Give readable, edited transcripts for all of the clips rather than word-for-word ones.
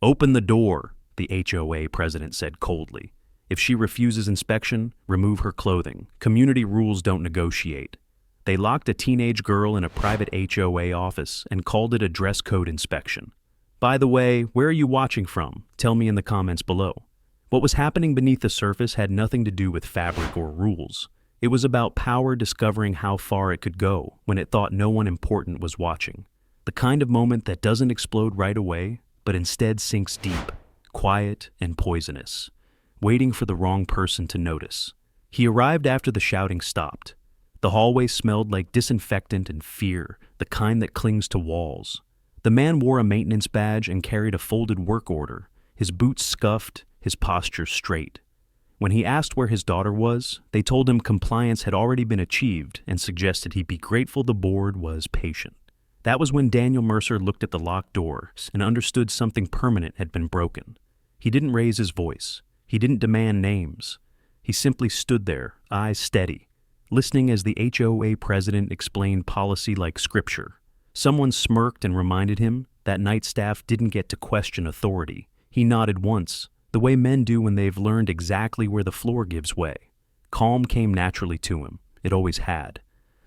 "Open the door," the HOA president said coldly. "If she refuses inspection, remove her clothing. Community rules don't negotiate." They locked a teenage girl in a private HOA office and called it a dress code inspection. By the way, where are you watching from? Tell me in the comments below. What was happening beneath the surface had nothing to do with fabric or rules. It was about power discovering how far it could go when it thought no one important was watching. The kind of moment that doesn't explode right away, but instead sinks deep, quiet and poisonous, waiting for the wrong person to notice. He arrived after the shouting stopped. The hallway smelled like disinfectant and fear, the kind that clings to walls. The man wore a maintenance badge and carried a folded work order, his boots scuffed, his posture straight. When he asked where his daughter was, they told him compliance had already been achieved and suggested he be grateful the board was patient. That was when Daniel Mercer looked at the locked door and understood something permanent had been broken. He didn't raise his voice. He didn't demand names. He simply stood there, eyes steady, listening as the HOA president explained policy like scripture. Someone smirked and reminded him that night staff didn't get to question authority. He nodded once, the way men do when they've learned exactly where the floor gives way. Calm came naturally to him. It always had.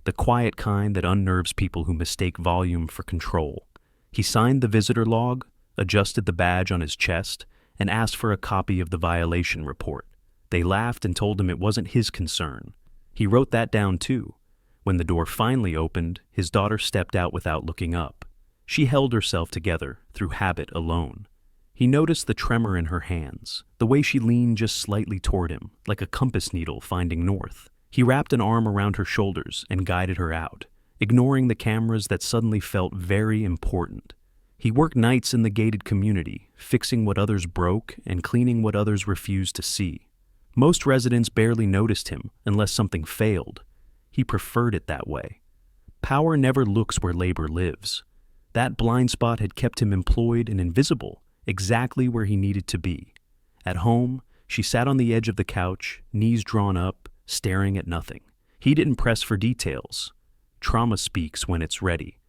The quiet kind that unnerves people who mistake volume for control. He signed the visitor log, adjusted the badge on his chest, and asked for a copy of the violation report. They laughed and told him it wasn't his concern. He wrote that down too. When the door finally opened, his daughter stepped out without looking up. She held herself together, through habit alone. He noticed the tremor in her hands, the way she leaned just slightly toward him, like a compass needle finding north. He wrapped an arm around her shoulders and guided her out, ignoring the cameras that suddenly felt very important. He worked nights in the gated community, fixing what others broke and cleaning what others refused to see. Most residents barely noticed him unless something failed. He preferred it that way. Power never looks where labor lives. That blind spot had kept him employed and invisible, exactly where he needed to be. At home, she sat on the edge of the couch, knees drawn up, staring at nothing. He didn't press for details. Trauma speaks when it's ready.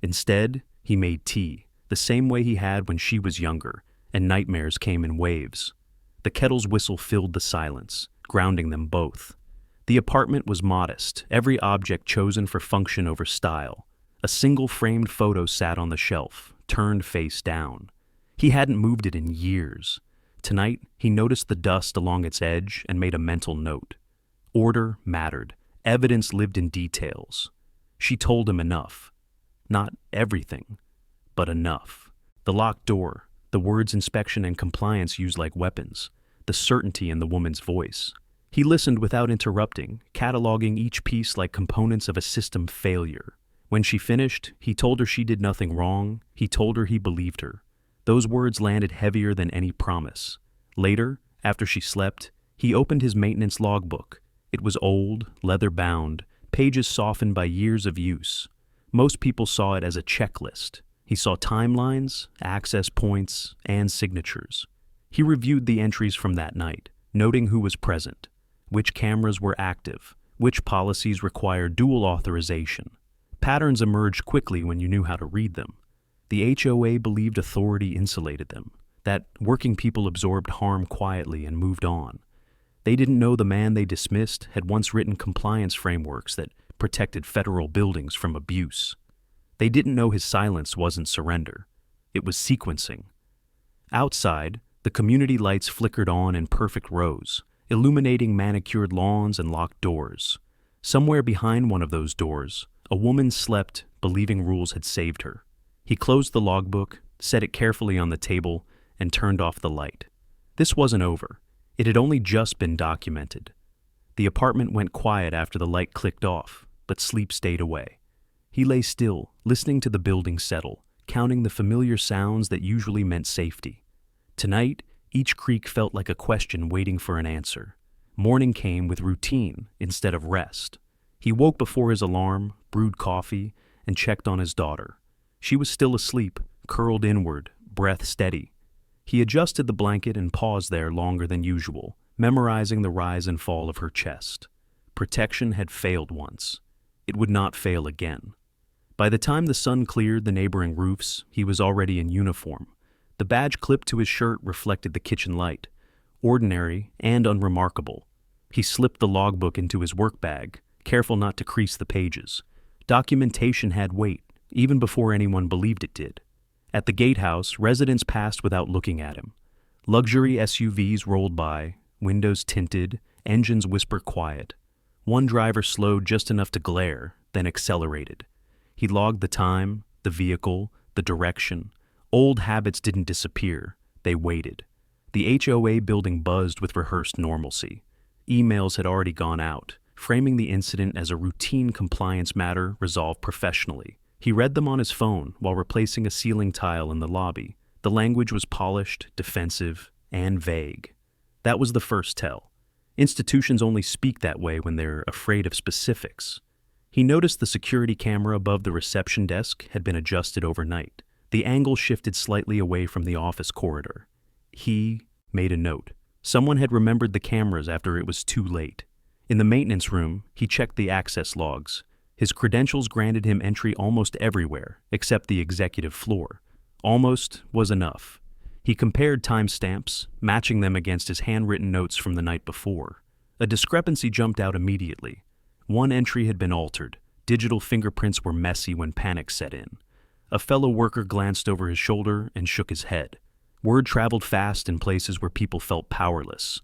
Instead, he made tea, the same way he had when she was younger, and nightmares came in waves. The kettle's whistle filled the silence, grounding them both. The apartment was modest, every object chosen for function over style. A single framed photo sat on the shelf, turned face down. He hadn't moved it in years. Tonight, he noticed the dust along its edge and made a mental note. Order mattered. Evidence lived in details. She told him enough. Not everything, but enough. The locked door, the words inspection and compliance used like weapons, the certainty in the woman's voice. He listened without interrupting, cataloging each piece like components of a system failure. When she finished, he told her she did nothing wrong. He told her he believed her. Those words landed heavier than any promise. Later, after she slept, he opened his maintenance logbook. It was old, leather-bound, pages softened by years of use. Most people saw it as a checklist. He saw timelines, access points, and signatures. He reviewed the entries from that night, noting who was present, which cameras were active, which policies required dual authorization. Patterns emerged quickly when you knew how to read them. The HOA believed authority insulated them, that working people absorbed harm quietly and moved on. They didn't know the man they dismissed had once written compliance frameworks that protected federal buildings from abuse. They didn't know his silence wasn't surrender. It was sequencing. Outside, the community lights flickered on in perfect rows, illuminating manicured lawns and locked doors. Somewhere behind one of those doors, a woman slept, believing rules had saved her. He closed the logbook, set it carefully on the table, and turned off the light. This wasn't over. It had only just been documented. The apartment went quiet after the light clicked off, but sleep stayed away. He lay still, listening to the building settle, counting the familiar sounds that usually meant safety. Tonight, each creak felt like a question waiting for an answer. Morning came with routine instead of rest. He woke before his alarm, brewed coffee, and checked on his daughter. She was still asleep, curled inward, breath steady. He adjusted the blanket and paused there longer than usual, memorizing the rise and fall of her chest. Protection had failed once. It would not fail again. By the time the sun cleared the neighboring roofs, he was already in uniform. The badge clipped to his shirt reflected the kitchen light, ordinary and unremarkable. He slipped the logbook into his work bag, careful not to crease the pages. Documentation had weight, even before anyone believed it did. At the gatehouse, residents passed without looking at him. Luxury SUVs rolled by, windows tinted, engines whisper quiet. One driver slowed just enough to glare, then accelerated. He logged the time, the vehicle, the direction. Old habits didn't disappear, they waited. The HOA building buzzed with rehearsed normalcy. Emails had already gone out, framing the incident as a routine compliance matter resolved professionally. He read them on his phone while replacing a ceiling tile in the lobby. The language was polished, defensive, and vague. That was the first tell. Institutions only speak that way when they're afraid of specifics. He noticed the security camera above the reception desk had been adjusted overnight. The angle shifted slightly away from the office corridor. He made a note. Someone had remembered the cameras after it was too late. In the maintenance room, he checked the access logs. His credentials granted him entry almost everywhere, except the executive floor. Almost was enough. He compared timestamps, matching them against his handwritten notes from the night before. A discrepancy jumped out immediately. One entry had been altered. Digital fingerprints were messy when panic set in. A fellow worker glanced over his shoulder and shook his head. Word traveled fast in places where people felt powerless.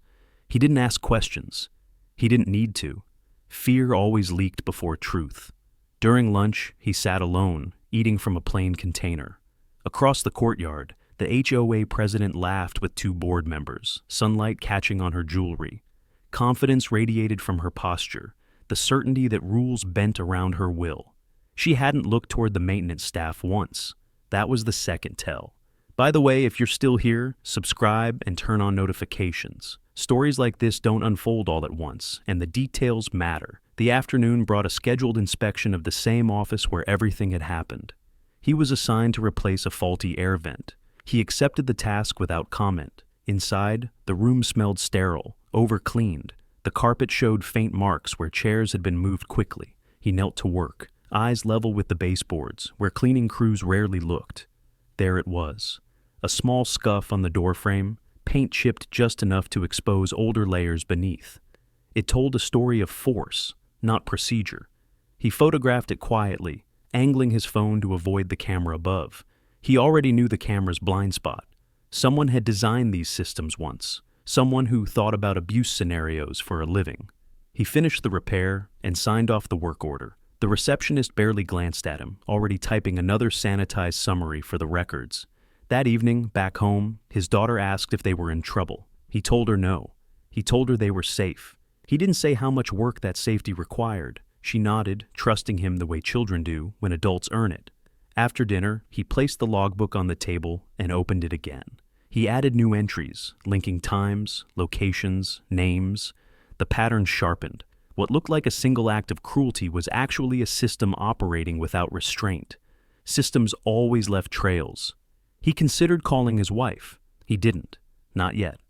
He didn't ask questions. He didn't need to. Fear always leaked before truth. During lunch, he sat alone, eating from a plain container. Across the courtyard, the HOA president laughed with two board members, sunlight catching on her jewelry. Confidence radiated from her posture, the certainty that rules bent around her will. She hadn't looked toward the maintenance staff once. That was the second tell. By the way, if you're still here, subscribe and turn on notifications. Stories like this don't unfold all at once, and the details matter. The afternoon brought a scheduled inspection of the same office where everything had happened. He was assigned to replace a faulty air vent. He accepted the task without comment. Inside, the room smelled sterile, over-cleaned. The carpet showed faint marks where chairs had been moved quickly. He knelt to work, eyes level with the baseboards, where cleaning crews rarely looked. There it was. A small scuff on the doorframe, paint chipped just enough to expose older layers beneath. It told a story of force, not procedure. He photographed it quietly, angling his phone to avoid the camera above. He already knew the camera's blind spot. Someone had designed these systems once, someone who thought about abuse scenarios for a living. He finished the repair and signed off the work order. The receptionist barely glanced at him, already typing another sanitized summary for the records. That evening, back home, his daughter asked if they were in trouble. He told her no. He told her they were safe. He didn't say how much work that safety required. She nodded, trusting him the way children do when adults earn it. After dinner, he placed the logbook on the table and opened it again. He added new entries, linking times, locations, names. The pattern sharpened. What looked like a single act of cruelty was actually a system operating without restraint. Systems always left trails. He considered calling his wife. He didn't. Not yet.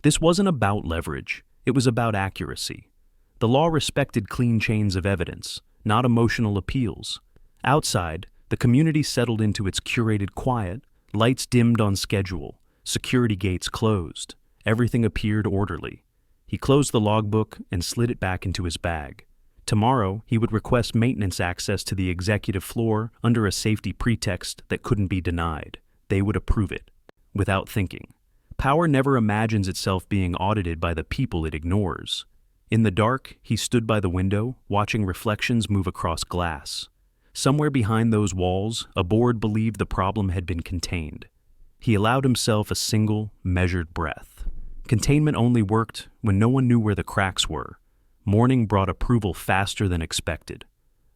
This wasn't about leverage. It was about accuracy. The law respected clean chains of evidence, not emotional appeals. Outside, the community settled into its curated quiet, lights dimmed on schedule, security gates closed. Everything appeared orderly. He closed the logbook and slid it back into his bag. Tomorrow, he would request maintenance access to the executive floor under a safety pretext that couldn't be denied. They would approve it, without thinking. Power never imagines itself being audited by the people it ignores. In the dark, he stood by the window, watching reflections move across glass. Somewhere behind those walls, a board believed the problem had been contained. He allowed himself a single, measured breath. Containment only worked when no one knew where the cracks were. Morning brought approval faster than expected.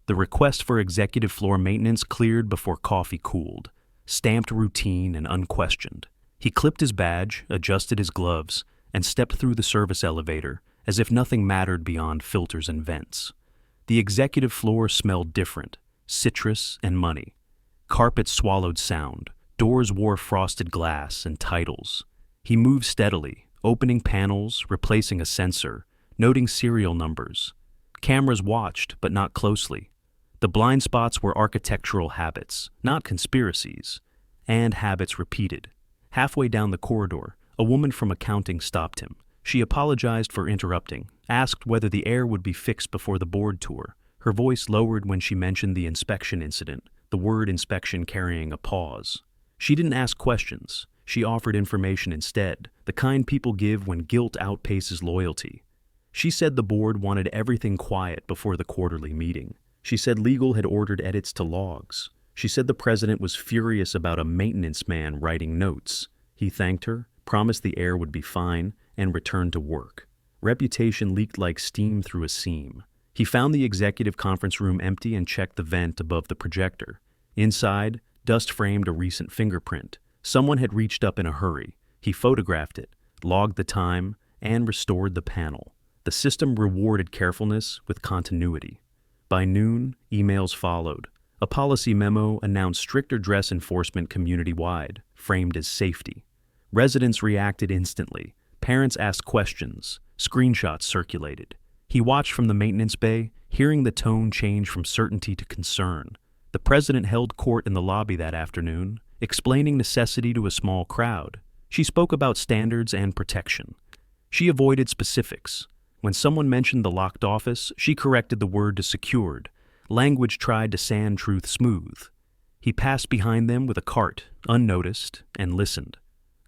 The request for executive floor maintenance cleared before coffee cooled. Stamped routine and unquestioned. He clipped his badge, adjusted his gloves, and stepped through the service elevator as if nothing mattered beyond filters and vents. The executive floor smelled different, citrus and money. Carpets swallowed sound, doors wore frosted glass and titles. He moved steadily, opening panels, replacing a sensor, noting serial numbers. Cameras watched, but not closely. The blind spots were architectural habits, not conspiracies, and habits repeated. Halfway down the corridor, a woman from accounting stopped him. She apologized for interrupting, asked whether the air would be fixed before the board tour. Her voice lowered when she mentioned the inspection incident, the word inspection carrying a pause. She didn't ask questions. She offered information instead, the kind people give when guilt outpaces loyalty. She said the board wanted everything quiet before the quarterly meeting. She said legal had ordered edits to logs. She said the president was furious about a maintenance man writing notes. He thanked her, promised the air would be fine, and returned to work. Reputation leaked like steam through a seam. He found the executive conference room empty and checked the vent above the projector. Inside, dust framed a recent fingerprint. Someone had reached up in a hurry. He photographed it, logged the time, and restored the panel. The system rewarded carefulness with continuity. By noon, emails followed. A policy memo announced stricter dress enforcement community-wide, framed as safety. Residents reacted instantly. Parents asked questions. Screenshots circulated. He watched from the maintenance bay, hearing the tone change from certainty to concern. The president held court in the lobby that afternoon, explaining necessity to a small crowd. She spoke about standards and protection. She avoided specifics. When someone mentioned the locked office, she corrected the word to secured. Language tried to sand truth smooth. He passed behind them with a cart, unnoticed, and listened.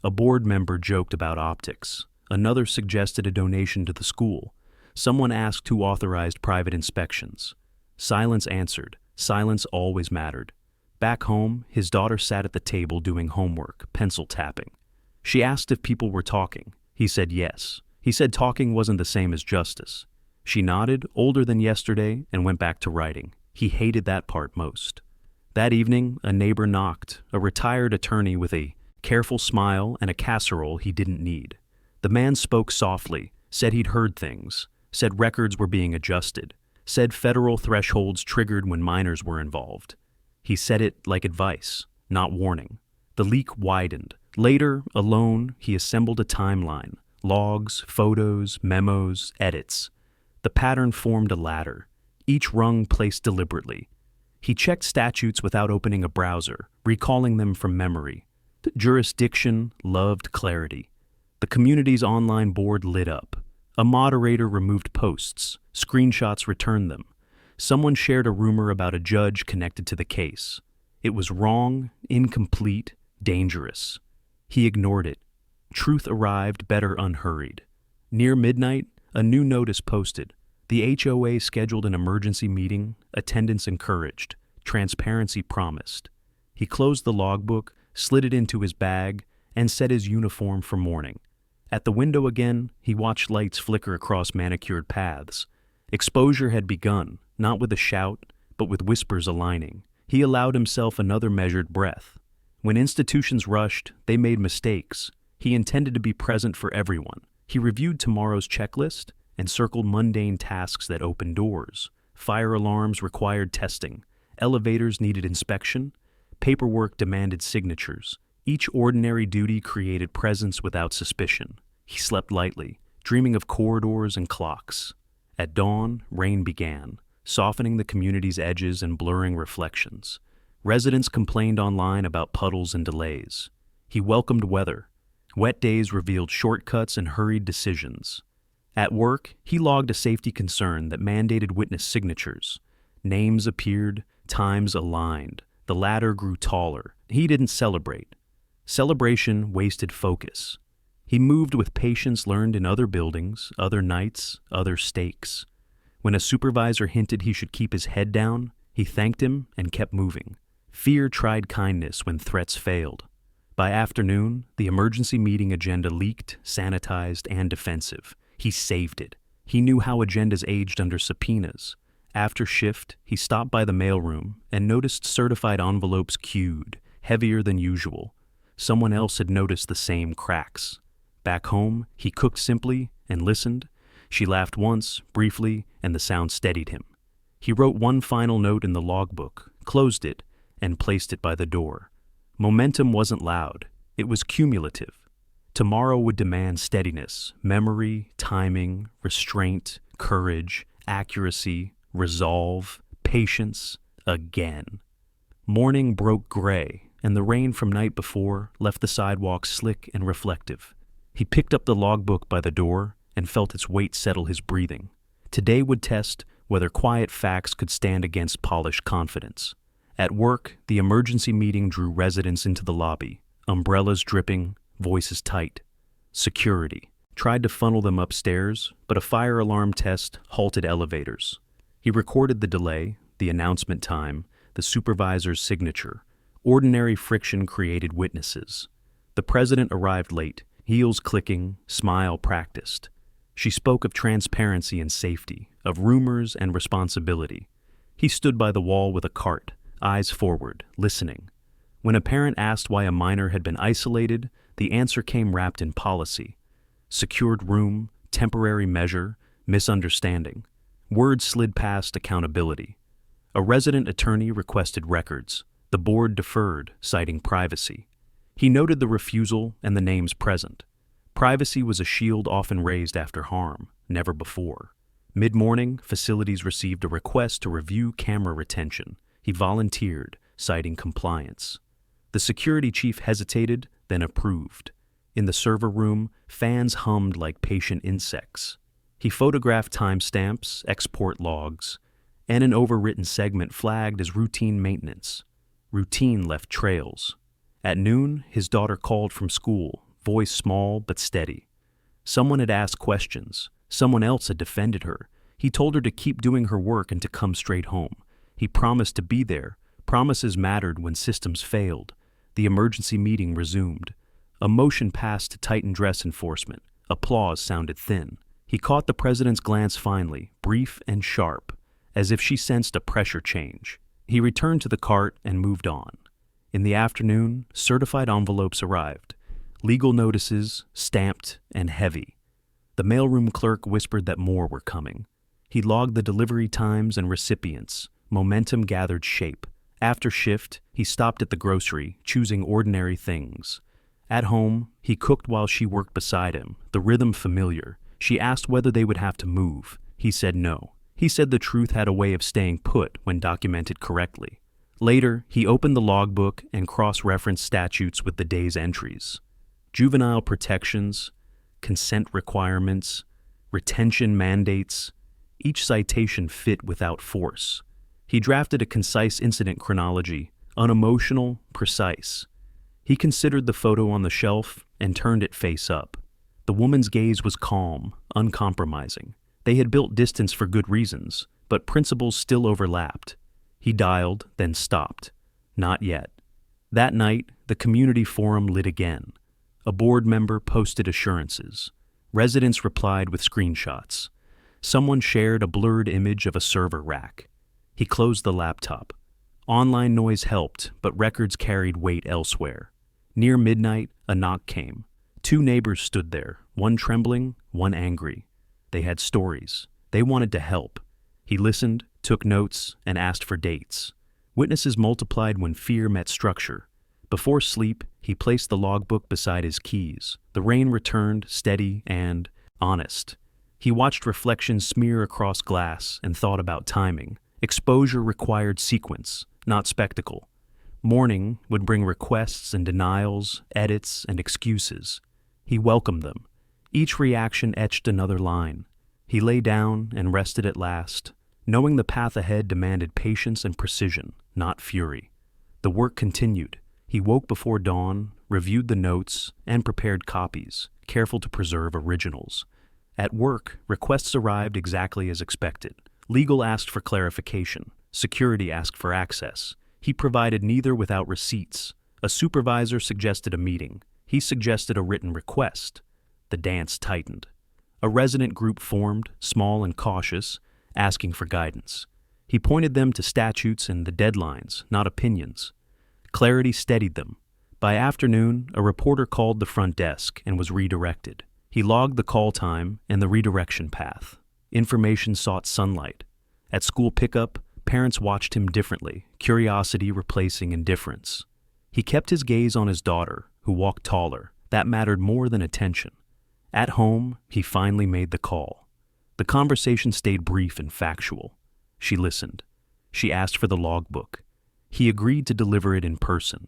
A board member joked about optics. Another suggested a donation to the school. Someone asked who authorized private inspections. Silence answered. Silence always mattered. Back home, his daughter sat at the table doing homework, pencil tapping. She asked if people were talking. He said yes. He said talking wasn't the same as justice. She nodded, older than yesterday, and went back to writing. He hated that part most. That evening, a neighbor knocked, a retired attorney with a careful smile and a casserole he didn't need. The man spoke softly, said he'd heard things, said records were being adjusted, said federal thresholds triggered when minors were involved. He said it like advice, not warning. The leak widened. Later, alone, he assembled a timeline. Logs, photos, memos, edits. The pattern formed a ladder, each rung placed deliberately. He checked statutes without opening a browser, recalling them from memory. The jurisdiction loved clarity. The community's online board lit up. A moderator removed posts. Screenshots returned them. Someone shared a rumor about a judge connected to the case. It was wrong, incomplete, dangerous. He ignored it. Truth arrived better unhurried. Near midnight, a new notice posted. The HOA scheduled an emergency meeting, attendance encouraged, transparency promised. He closed the logbook, slid it into his bag, and set his uniform for morning. At the window again, he watched lights flicker across manicured paths. Exposure had begun, not with a shout, but with whispers aligning. He allowed himself another measured breath. When institutions rushed, they made mistakes. He intended to be present for everyone. He reviewed tomorrow's checklist and circled mundane tasks that opened doors. Fire alarms required testing. Elevators needed inspection. Paperwork demanded signatures. Each ordinary duty created presence without suspicion. He slept lightly, dreaming of corridors and clocks. At dawn, rain began, softening the community's edges and blurring reflections. Residents complained online about puddles and delays. He welcomed weather. Wet days revealed shortcuts and hurried decisions. At work, he logged a safety concern that mandated witness signatures. Names appeared, times aligned. The ladder grew taller. He didn't celebrate. Celebration wasted focus. He moved with patience learned in other buildings, other nights, other stakes. When a supervisor hinted he should keep his head down, he thanked him and kept moving. Fear tried kindness when threats failed. By afternoon, the emergency meeting agenda leaked, sanitized, and defensive. He saved it. He knew how agendas aged under subpoenas. After shift, he stopped by the mailroom and noticed certified envelopes queued, heavier than usual. Someone else had noticed the same cracks. Back home, he cooked simply and listened. She laughed once, briefly, and the sound steadied him. He wrote one final note in the logbook, closed it, and placed it by the door. Momentum wasn't loud. It was cumulative. Tomorrow would demand steadiness, memory, timing, restraint, courage, accuracy, resolve, patience, again. Morning broke gray. and the rain from night before left the sidewalk slick and reflective. He picked up the logbook by the door and felt its weight settle his breathing. Today would test whether quiet facts could stand against polished confidence. At work, the emergency meeting drew residents into the lobby, umbrellas dripping, voices tight. Security tried to funnel them upstairs, but a fire alarm test halted elevators. He recorded the delay, the announcement time, the supervisor's signature. Ordinary friction created witnesses. The president arrived late, heels clicking, smile practiced. She spoke of transparency and safety, of rumors and responsibility. He stood by the wall with a cart, eyes forward, listening. When a parent asked why a minor had been isolated, the answer came wrapped in policy. Secured room, temporary measure, misunderstanding. Words slid past accountability. A resident attorney requested records. The board deferred, citing privacy. He noted the refusal and the names present. Privacy was a shield often raised after harm, never before. Mid-morning, facilities received a request to review camera retention. He volunteered, citing compliance. The security chief hesitated, then approved. In the server room, fans hummed like patient insects. He photographed timestamps, export logs, and an overwritten segment flagged as routine maintenance. Routine left trails. At noon, his daughter called from school, voice small but steady. Someone had asked questions. Someone else had defended her. He told her to keep doing her work and to come straight home. He promised to be there. Promises mattered when systems failed. The emergency meeting resumed. A motion passed to tighten dress enforcement. Applause sounded thin. He caught the president's glance finally, brief and sharp, as if she sensed a pressure change. He returned to the cart and moved on. In the afternoon, certified envelopes arrived. Legal notices, stamped and heavy. The mailroom clerk whispered that more were coming. He logged the delivery times and recipients. Momentum gathered shape. After shift, he stopped at the grocery, choosing ordinary things. At home, he cooked while she worked beside him, the rhythm familiar. She asked whether they would have to move. He said no. He said the truth had a way of staying put when documented correctly. Later, he opened the logbook and cross-referenced statutes with the day's entries. Juvenile protections, consent requirements, retention mandates. Each citation fit without force. He drafted a concise incident chronology, unemotional, precise. He considered the photo on the shelf and turned it face up. The woman's gaze was calm, uncompromising. They had built distance for good reasons, but principles still overlapped. He dialed, then stopped. Not yet. That night, the community forum lit again. A board member posted assurances. Residents replied with screenshots. Someone shared a blurred image of a server rack. He closed the laptop. Online noise helped, but records carried weight elsewhere. Near midnight, a knock came. 2 neighbors stood there, one trembling, one angry. They had stories. They wanted to help. He listened, took notes, and asked for dates. Witnesses multiplied when fear met structure. Before sleep, he placed the logbook beside his keys. The rain returned, steady and honest. He watched reflections smear across glass and thought about timing. Exposure required sequence, not spectacle. Morning would bring requests and denials, edits and excuses. He welcomed them. Each reaction etched another line. He lay down and rested at last, knowing the path ahead demanded patience and precision, not fury. The work continued. He woke before dawn, reviewed the notes, and prepared copies, careful to preserve originals. At work, requests arrived exactly as expected. Legal asked for clarification. Security asked for access. He provided neither without receipts. A supervisor suggested a meeting. He suggested a written request. The dance tightened. A resident group formed, small and cautious, asking for guidance. He pointed them to statutes and the deadlines, not opinions. Clarity steadied them. By afternoon, a reporter called the front desk and was redirected. He logged the call time and the redirection path. Information sought sunlight. At school pickup, parents watched him differently, curiosity replacing indifference. He kept his gaze on his daughter, who walked taller. That mattered more than attention. At home, he finally made the call. The conversation stayed brief and factual. She listened. She asked for the logbook. He agreed to deliver it in person.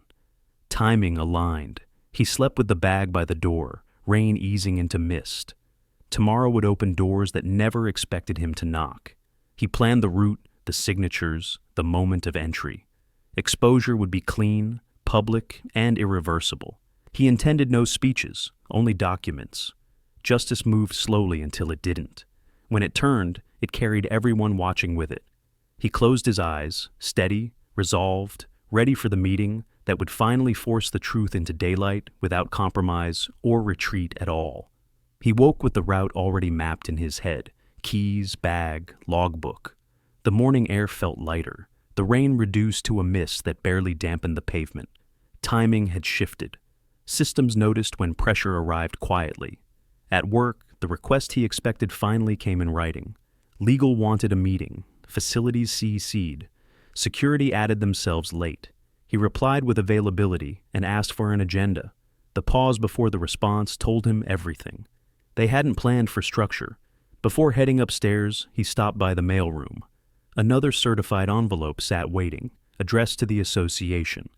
Timing aligned. He slept with the bag by the door, rain easing into mist. Tomorrow would open doors that never expected him to knock. He planned the route, the signatures, the moment of entry. Exposure would be clean, public, and irreversible. He intended no speeches, only documents. Justice moved slowly until it didn't. When it turned, it carried everyone watching with it. He closed his eyes, steady, resolved, ready for the meeting that would finally force the truth into daylight without compromise or retreat at all. He woke with the route already mapped in his head: keys, bag, logbook. The morning air felt lighter, the rain reduced to a mist that barely dampened the pavement. Timing had shifted. Systems noticed when pressure arrived quietly. At work, the request he expected finally came in writing. Legal wanted a meeting. Facilities CC'd. Security added themselves late. He replied with availability and asked for an agenda. The pause before the response told him everything. They hadn't planned for structure. Before heading upstairs, he stopped by the mailroom. Another certified envelope sat waiting, addressed to the association.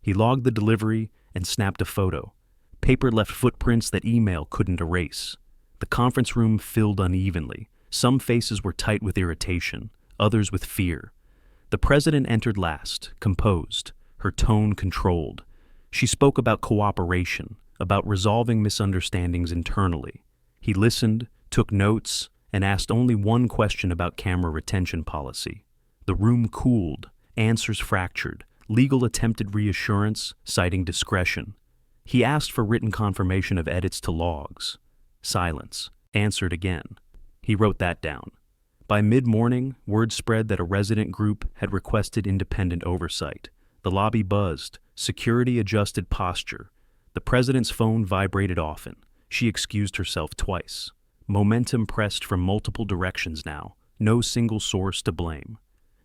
He logged the delivery and snapped a photo. Paper left footprints that email couldn't erase. The conference room filled unevenly. Some faces were tight with irritation, others with fear. The president entered last, composed, her tone controlled. She spoke about cooperation, about resolving misunderstandings internally. He listened, took notes, and asked only one question about camera retention policy. The room cooled, answers fractured, legal attempted reassurance, citing discretion. He asked for written confirmation of edits to logs. Silence. Answered again. He wrote that down. By mid-morning, word spread that a resident group had requested independent oversight. The lobby buzzed. Security adjusted posture. The president's phone vibrated often. She excused herself twice. Momentum pressed from multiple directions now. No single source to blame.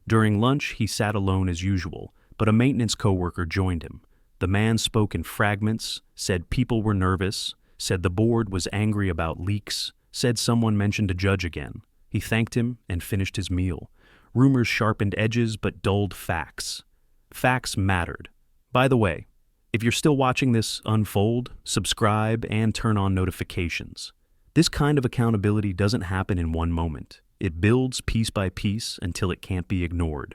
During lunch, he sat alone as usual, but a maintenance coworker joined him. The man spoke in fragments, said people were nervous, said the board was angry about leaks, said someone mentioned a judge again. He thanked him and finished his meal. Rumors sharpened edges but dulled facts. Facts mattered. By the way, if you're still watching this unfold, subscribe and turn on notifications. This kind of accountability doesn't happen in one moment. It builds piece by piece until it can't be ignored.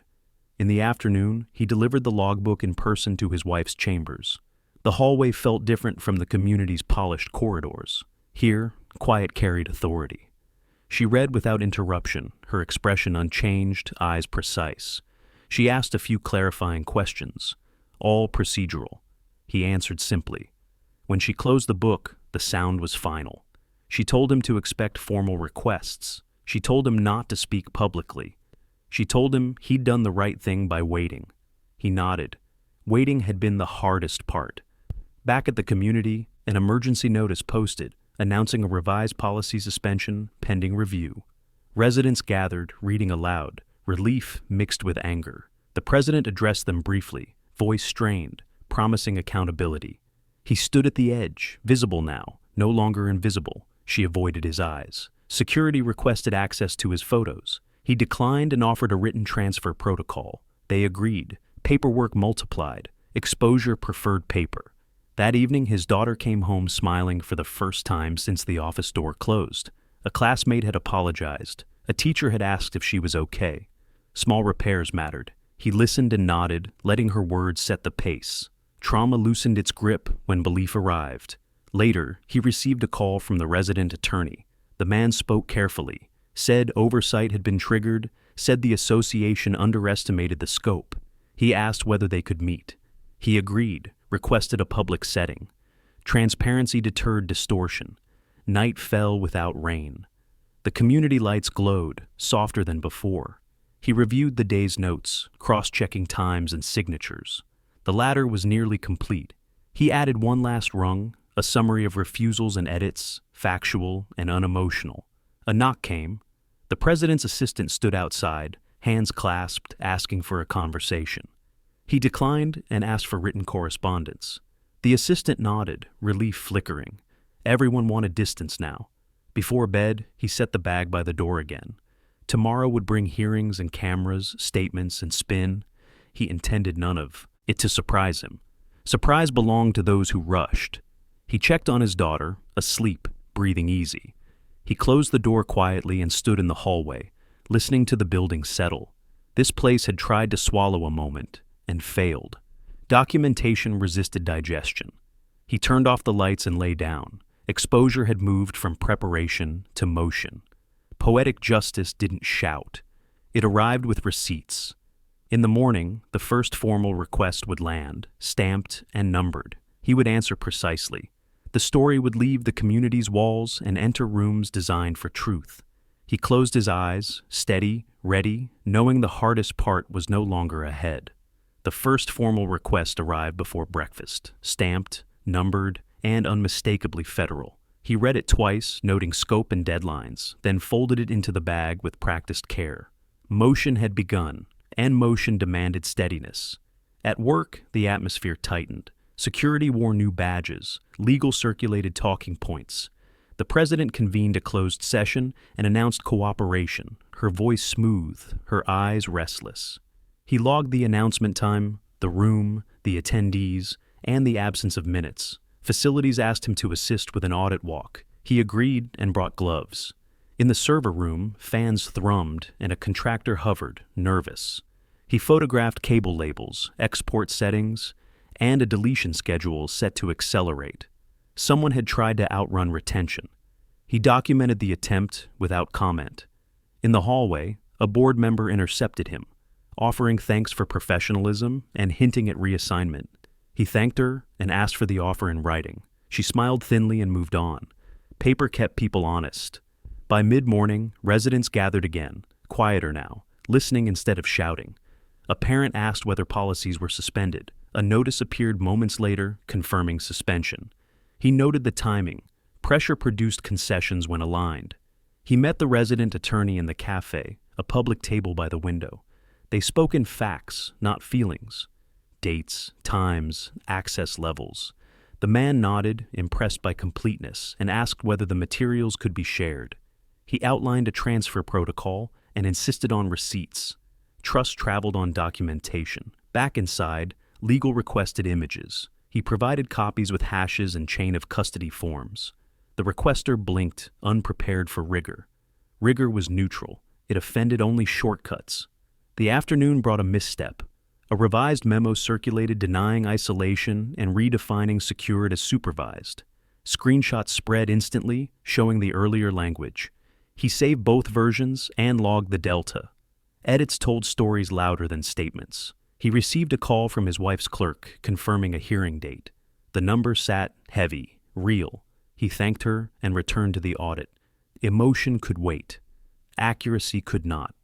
In the afternoon, he delivered the logbook in person to his wife's chambers. The hallway felt different from the community's polished corridors. Here, quiet carried authority. She read without interruption, her expression unchanged, eyes precise. She asked a few clarifying questions, all procedural. He answered simply. When she closed the book, the sound was final. She told him to expect formal requests. She told him not to speak publicly. She told him he'd done the right thing by waiting. He nodded. Waiting had been the hardest part. Back at the community, an emergency notice posted, announcing a revised policy suspension pending review. Residents gathered, reading aloud, relief mixed with anger. The president addressed them briefly, voice strained, promising accountability. He stood at the edge, visible now, no longer invisible. She avoided his eyes. Security requested access to his photos. He declined and offered a written transfer protocol. They agreed. Paperwork multiplied. Exposure preferred paper. That evening, his daughter came home smiling for the first time since the office door closed. A classmate had apologized. A teacher had asked if she was okay. Small repairs mattered. He listened and nodded, letting her words set the pace. Trauma loosened its grip when belief arrived. Later, he received a call from the resident attorney. The man spoke carefully, said oversight had been triggered, said the association underestimated the scope. He asked whether they could meet. He agreed, requested a public setting. Transparency deterred distortion. Night fell without rain. The community lights glowed, softer than before. He reviewed the day's notes, cross-checking times and signatures. The latter was nearly complete. He added one last rung, a summary of refusals and edits, factual and unemotional. A knock came. The president's assistant stood outside, hands clasped, asking for a conversation. He declined and asked for written correspondence. The assistant nodded, relief flickering. Everyone wanted distance now. Before bed, he set the bag by the door again. Tomorrow would bring hearings and cameras, statements and spin. He intended none of it to surprise him. Surprise belonged to those who rushed. He checked on his daughter, asleep, breathing easy. He closed the door quietly and stood in the hallway, listening to the building settle. This place had tried to swallow a moment and failed. Documentation resisted digestion. He turned off the lights and lay down. Exposure had moved from preparation to motion. Poetic justice didn't shout. It arrived with receipts. In the morning, the first formal request would land, stamped and numbered. He would answer precisely. The story would leave the community's walls and enter rooms designed for truth. He closed his eyes, steady, ready, knowing the hardest part was no longer ahead. The first formal request arrived before breakfast, stamped, numbered, and unmistakably federal. He read it twice, noting scope and deadlines, then folded it into the bag with practiced care. Motion had begun, and motion demanded steadiness. At work, the atmosphere tightened. Security wore new badges. Legal circulated talking points. The president convened a closed session and announced cooperation, her voice smooth, her eyes restless. He logged the announcement time, the room, the attendees, and the absence of minutes. Facilities asked him to assist with an audit walk. He agreed and brought gloves. In the server room, fans thrummed and a contractor hovered, nervous. He photographed cable labels, export settings, and a deletion schedule set to accelerate. Someone had tried to outrun retention. He documented the attempt without comment. In the hallway, a board member intercepted him, offering thanks for professionalism and hinting at reassignment. He thanked her and asked for the offer in writing. She smiled thinly and moved on. Paper kept people honest. By mid-morning, residents gathered again, quieter now, listening instead of shouting. A parent asked whether policies were suspended. A notice appeared moments later, confirming suspension. He noted the timing. Pressure produced concessions when aligned. He met the resident attorney in the cafe, a public table by the window. They spoke in facts, not feelings. Dates, times, access levels. The man nodded, impressed by completeness, and asked whether the materials could be shared. He outlined a transfer protocol and insisted on receipts. Trust traveled on documentation. Back inside, legal requested images. He provided copies with hashes and chain of custody forms. The requester blinked, unprepared for rigor. Rigor was neutral. It offended only shortcuts. The afternoon brought a misstep. A revised memo circulated denying isolation and redefining secured as supervised. Screenshots spread instantly, showing the earlier language. He saved both versions and logged the delta. Edits told stories louder than statements. He received a call from his wife's clerk confirming a hearing date. The number sat heavy, real. He thanked her and returned to the audit. Emotion could wait. Accuracy could not.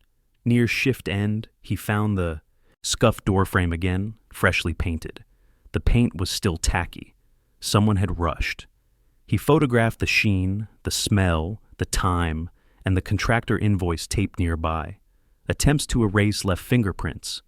Near shift end, he found the scuffed doorframe again, freshly painted. The paint was still tacky. Someone had rushed. He photographed the sheen, the smell, the time, and the contractor invoice taped nearby. Attempts to erase left fingerprints.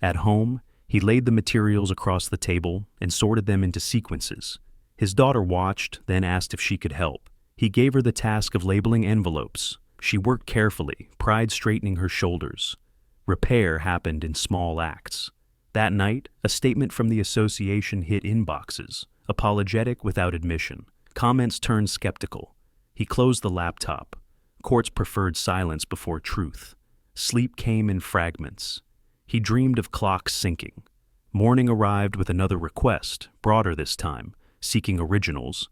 At home, he laid the materials across the table and sorted them into sequences. His daughter watched, then asked if she could help. He gave her the task of labeling envelopes. She worked carefully, pride straightening her shoulders. Repair happened in small acts. That night, a statement from the association hit inboxes, apologetic without admission. Comments turned skeptical. He closed the laptop. Courts preferred silence before truth. Sleep came in fragments. He dreamed of clocks sinking. Morning arrived with another request, broader this time, seeking originals.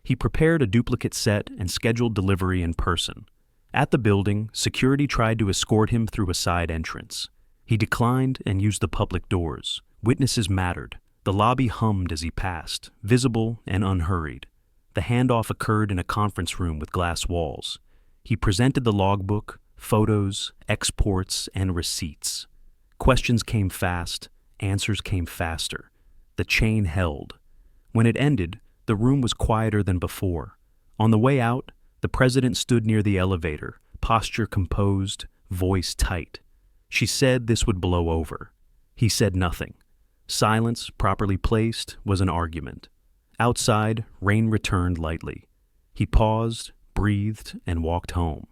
He prepared a duplicate set and scheduled delivery in person. At the building, security tried to escort him through a side entrance. He declined and used the public doors. Witnesses mattered. The lobby hummed as he passed, visible and unhurried. The handoff occurred in a conference room with glass walls. He presented the logbook, photos, exports, and receipts. Questions came fast, answers came faster. The chain held. When it ended, the room was quieter than before. On the way out, the president stood near the elevator, posture composed, voice tight. She said this would blow over. He said nothing. Silence, properly placed, was an argument. Outside, rain returned lightly. He paused, breathed, and walked home.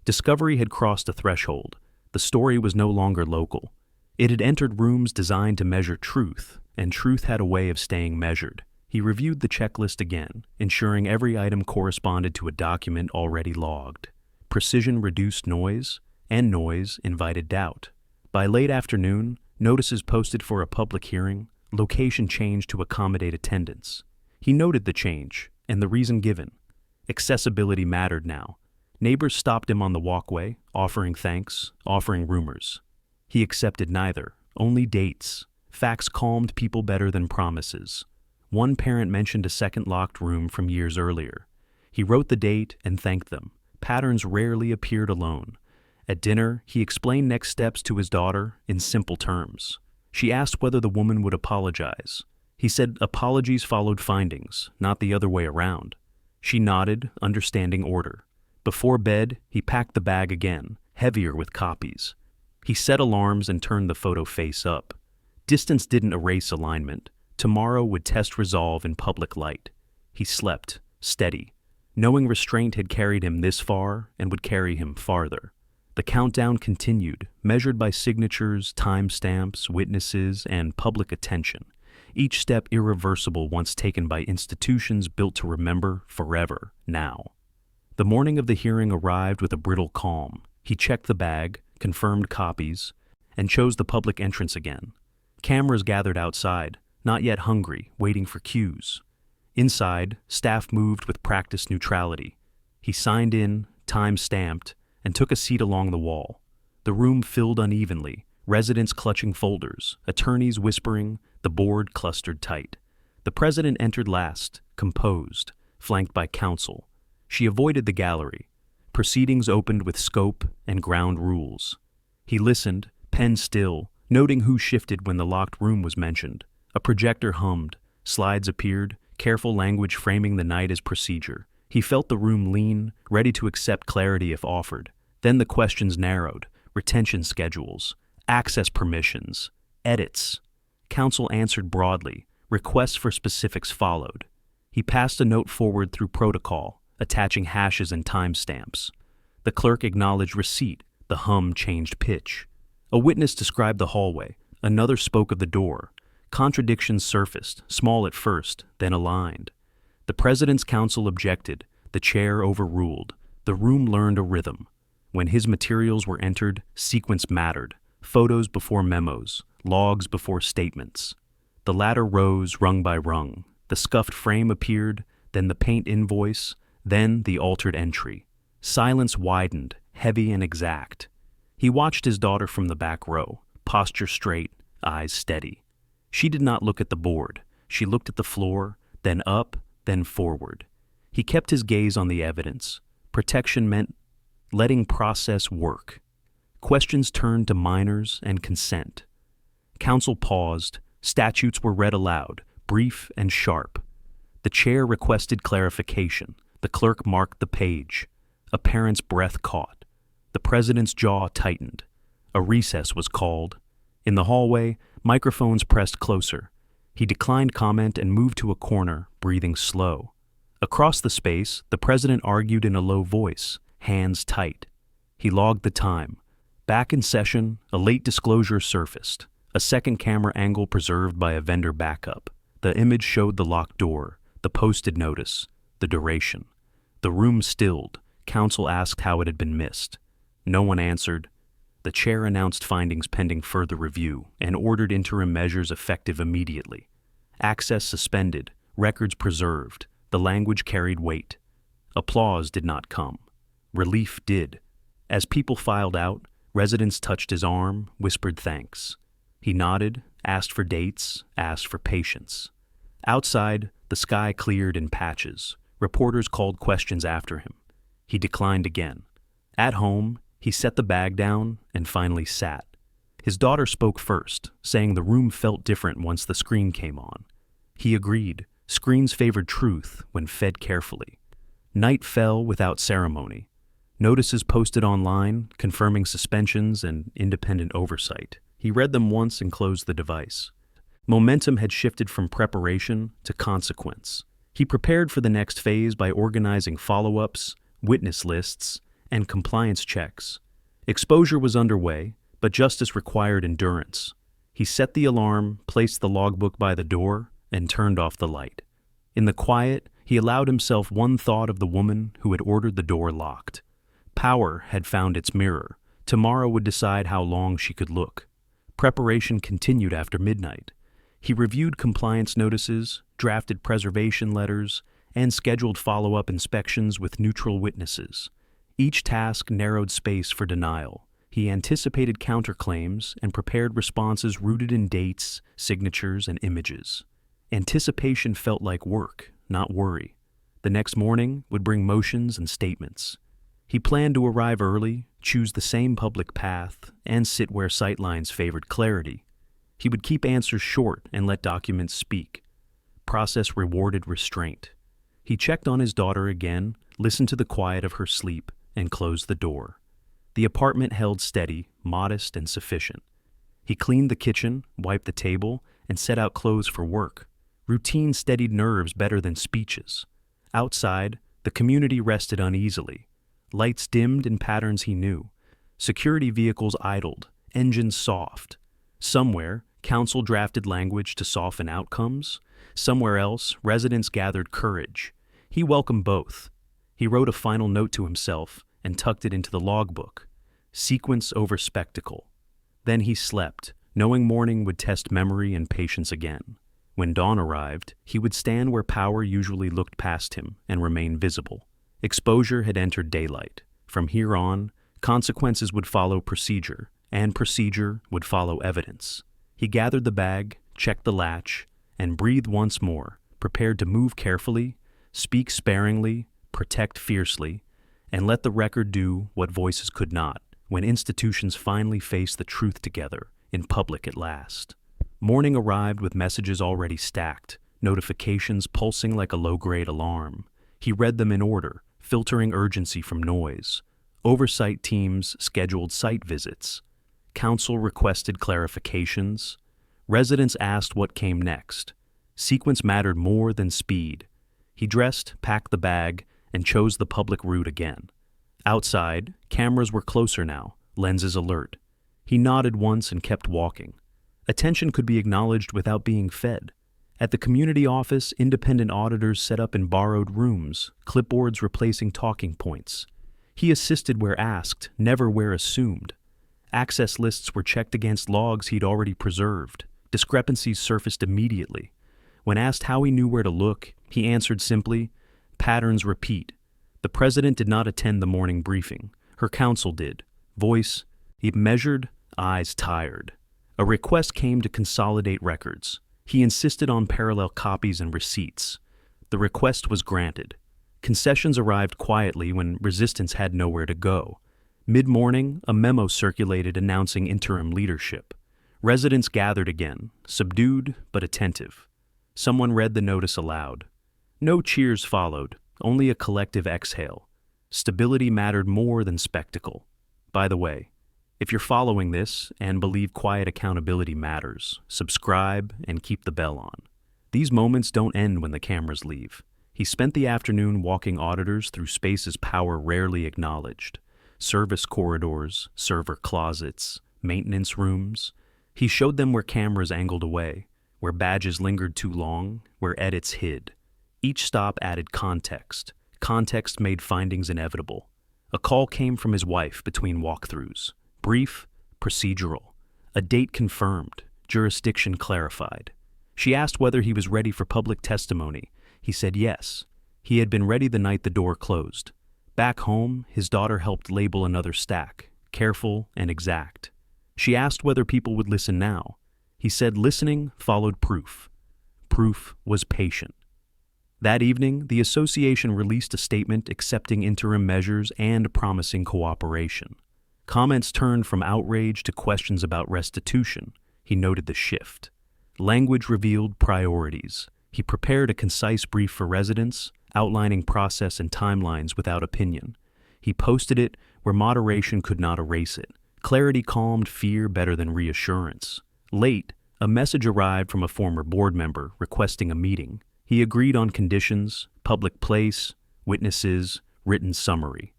Discovery had crossed a threshold. The story was no longer local. It had entered rooms designed to measure truth, and truth had a way of staying measured. He reviewed the checklist again, ensuring every item corresponded to a document already logged. Precision reduced noise, and noise invited doubt. By late afternoon, notices posted for a public hearing, location changed to accommodate attendance. He noted the change, and the reason given. Accessibility mattered now. Neighbors stopped him on the walkway, offering thanks, offering rumors. He accepted neither, only dates. Facts calmed people better than promises. One parent mentioned a second locked room from years earlier. He wrote the date and thanked them. Patterns rarely appeared alone. At dinner, he explained next steps to his daughter in simple terms. She asked whether the woman would apologize. He said apologies followed findings, not the other way around. She nodded, understanding order. Before bed, he packed the bag again, heavier with copies. He set alarms and turned the photo face up. Distance didn't erase alignment. Tomorrow would test resolve in public light. He slept, steady, knowing restraint had carried him this far and would carry him farther. The countdown continued, measured by signatures, timestamps, witnesses, and public attention. Each step irreversible once taken by institutions built to remember forever, now. The morning of the hearing arrived with a brittle calm. He checked the bag, confirmed copies, and chose the public entrance again. Cameras gathered outside, not yet hungry, waiting for cues. Inside, staff moved with practiced neutrality. He signed in, time-stamped, and took a seat along the wall. The room filled unevenly, residents clutching folders, attorneys whispering, the board clustered tight. The president entered last, composed, flanked by counsel. She avoided the gallery. Proceedings opened with scope and ground rules. He listened, pen still, noting who shifted when the locked room was mentioned. A projector hummed, slides appeared, careful language framing the night as procedure. He felt the room lean, ready to accept clarity if offered. Then the questions narrowed, retention schedules, access permissions, edits. Counsel answered broadly, requests for specifics followed. He passed a note forward through protocol, attaching hashes and timestamps. The clerk acknowledged receipt, the hum changed pitch. A witness described the hallway, another spoke of the door. Contradictions surfaced, small at first, then aligned. The president's counsel objected, the chair overruled. The room learned a rhythm. When his materials were entered, sequence mattered. Photos before memos, logs before statements. The ladder rose rung by rung. The scuffed frame appeared, then the paint invoice, then the altered entry. Silence widened, heavy and exact. He watched his daughter from the back row, posture straight, eyes steady. She did not look at the board. She looked at the floor, then up, then forward. He kept his gaze on the evidence. Protection meant letting process work. Questions turned to minors and consent. Counsel paused. Statutes were read aloud, brief and sharp. The chair requested clarification. The clerk marked the page. A parent's breath caught. The president's jaw tightened. A recess was called. In the hallway, microphones pressed closer. He declined comment and moved to a corner, breathing slow. Across the space, the president argued in a low voice, hands tight. He logged the time. Back in session, a late disclosure surfaced. A second camera angle preserved by a vendor backup. The image showed the locked door, the posted notice, the duration. The room stilled. Counsel asked how it had been missed. No one answered. The chair announced findings pending further review and ordered interim measures effective immediately. Access suspended, records preserved. The language carried weight. Applause did not come. Relief did. As people filed out, residents touched his arm, whispered thanks. He nodded, asked for dates, asked for patience. Outside, the sky cleared in patches. Reporters called questions after him. He declined again. At home, he set the bag down and finally sat. His daughter spoke first, saying the room felt different once the screen came on. He agreed. Screens favored truth when fed carefully. Night fell without ceremony. Notices posted online, confirming suspensions and independent oversight. He read them once and closed the device. Momentum had shifted from preparation to consequence. He prepared for the next phase by organizing follow-ups, witness lists, and compliance checks. Exposure was underway, but justice required endurance. He set the alarm, placed the logbook by the door, and turned off the light. In the quiet, he allowed himself one thought of the woman who had ordered the door locked. Power had found its mirror. Tomorrow would decide how long she could look. Preparation continued after midnight. He reviewed compliance notices, drafted preservation letters, and scheduled follow-up inspections with neutral witnesses. Each task narrowed space for denial. He anticipated counterclaims and prepared responses rooted in dates, signatures, and images. Anticipation felt like work, not worry. The next morning would bring motions and statements. He planned to arrive early, choose the same public path, and sit where sightlines favored clarity. He would keep answers short and let documents speak. Process rewarded restraint. He checked on his daughter again, listened to the quiet of her sleep, and closed the door. The apartment held steady, modest, and sufficient. He cleaned the kitchen, wiped the table, and set out clothes for work. Routine steadied nerves better than speeches. Outside, the community rested uneasily. Lights dimmed in patterns he knew. Security vehicles idled, engines soft. Somewhere, council drafted language to soften outcomes. Somewhere else, residents gathered courage. He welcomed both. He wrote a final note to himself and tucked it into the logbook. Sequence over spectacle. Then he slept, knowing morning would test memory and patience again. When dawn arrived, he would stand where power usually looked past him and remain visible. Exposure had entered daylight. From here on, consequences would follow procedure, and procedure would follow evidence. He gathered the bag, checked the latch, and breathed once more, prepared to move carefully, speak sparingly, protect fiercely, and let the record do what voices could not when institutions finally faced the truth together in public at last. Morning arrived with messages already stacked, notifications pulsing like a low-grade alarm. He read them in order, filtering urgency from noise. Oversight teams scheduled site visits. Council requested clarifications. Residents asked what came next. Sequence mattered more than speed. He dressed, packed the bag, and chose the public route again. Outside, cameras were closer now, lenses alert. He nodded once and kept walking. Attention could be acknowledged without being fed. At the community office, independent auditors set up in borrowed rooms, clipboards replacing talking points. He assisted where asked, never where assumed. Access lists were checked against logs he'd already preserved. Discrepancies surfaced immediately. When asked how he knew where to look, he answered simply, "Patterns repeat." The president did not attend the morning briefing. Her counsel did. Voice, he measured, eyes tired. A request came to consolidate records. He insisted on parallel copies and receipts. The request was granted. Concessions arrived quietly when resistance had nowhere to go. Mid-morning, a memo circulated announcing interim leadership. Residents gathered again, subdued but attentive. Someone read the notice aloud. No cheers followed, only a collective exhale. Stability mattered more than spectacle. By the way, if you're following this and believe quiet accountability matters, subscribe and keep the bell on. These moments don't end when the cameras leave. He spent the afternoon walking auditors through spaces power rarely acknowledged. Service corridors, server closets, maintenance rooms. He showed them where cameras angled away, where badges lingered too long, where edits hid. Each stop added context. Context made findings inevitable. A call came from his wife between walkthroughs. Brief, procedural. A date confirmed, jurisdiction clarified. She asked whether he was ready for public testimony. He said yes. He had been ready the night the door closed. Back home, his daughter helped label another stack, careful and exact. She asked whether people would listen now. He said listening followed proof. Proof was patient. That evening, the association released a statement accepting interim measures and promising cooperation. Comments turned from outrage to questions about restitution. He noted the shift. Language revealed priorities. He prepared a concise brief for residents, outlining process and timelines without opinion. He posted it where moderation could not erase it. Clarity calmed fear better than reassurance. Late, a message arrived from a former board member requesting a meeting. He agreed on conditions, public place, witnesses, written summary.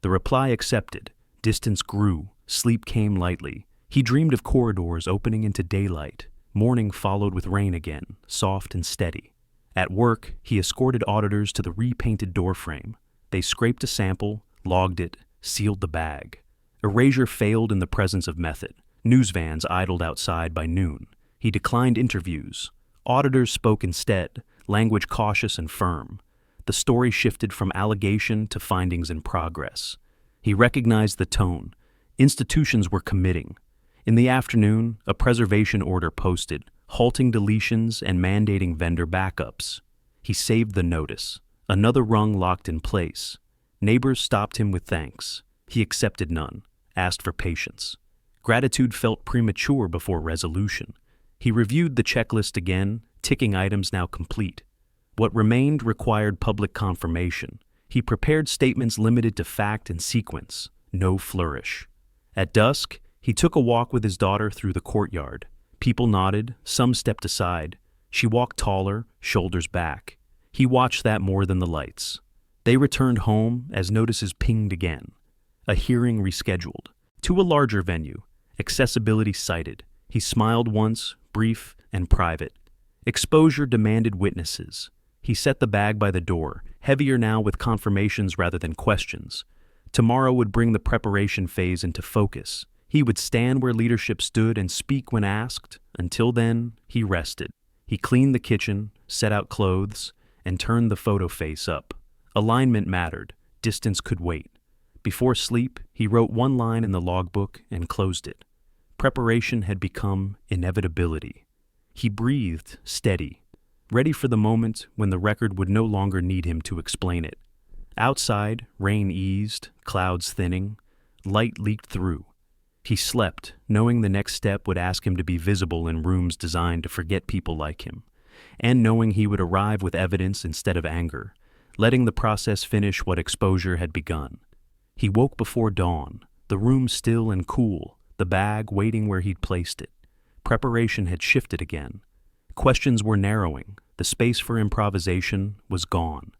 The reply accepted. Distance grew. Sleep came lightly. He dreamed of corridors opening into daylight. Morning followed with rain again, soft and steady. At work, he escorted auditors to the repainted doorframe. They scraped a sample, logged it, sealed the bag. Erasure failed in the presence of method. News vans idled outside by noon. He declined interviews. Auditors spoke instead, language cautious and firm. The story shifted from allegation to findings in progress. He recognized the tone. Institutions were committing. In the afternoon, a preservation order posted, halting deletions and mandating vendor backups. He saved the notice. Another rung locked in place. Neighbors stopped him with thanks. He accepted none, asked for patience. Gratitude felt premature before resolution. He reviewed the checklist again, ticking items now complete. What remained required public confirmation. He prepared statements limited to fact and sequence, no flourish. At dusk, he took a walk with his daughter through the courtyard. People nodded, some stepped aside. She walked taller, shoulders back. He watched that more than the lights. They returned home as notices pinged again. A hearing rescheduled. To a larger venue. Accessibility cited. He smiled once, brief and private. Exposure demanded witnesses. He set the bag by the door, heavier now with confirmations rather than questions. Tomorrow would bring the preparation phase into focus. He would stand where leadership stood and speak when asked. Until then, he rested. He cleaned the kitchen, set out clothes, and turned the photo face up. Alignment mattered. Distance could wait. Before sleep, he wrote one line in the logbook and closed it. Preparation had become inevitability. He breathed, steady, ready for the moment when the record would no longer need him to explain it. Outside, rain eased, clouds thinning, light leaked through. He slept, knowing the next step would ask him to be visible in rooms designed to forget people like him, and knowing he would arrive with evidence instead of anger, letting the process finish what exposure had begun. He woke before dawn, the room still and cool, the bag waiting where he'd placed it. Preparation had shifted again. Questions were narrowing. The space for improvisation was gone.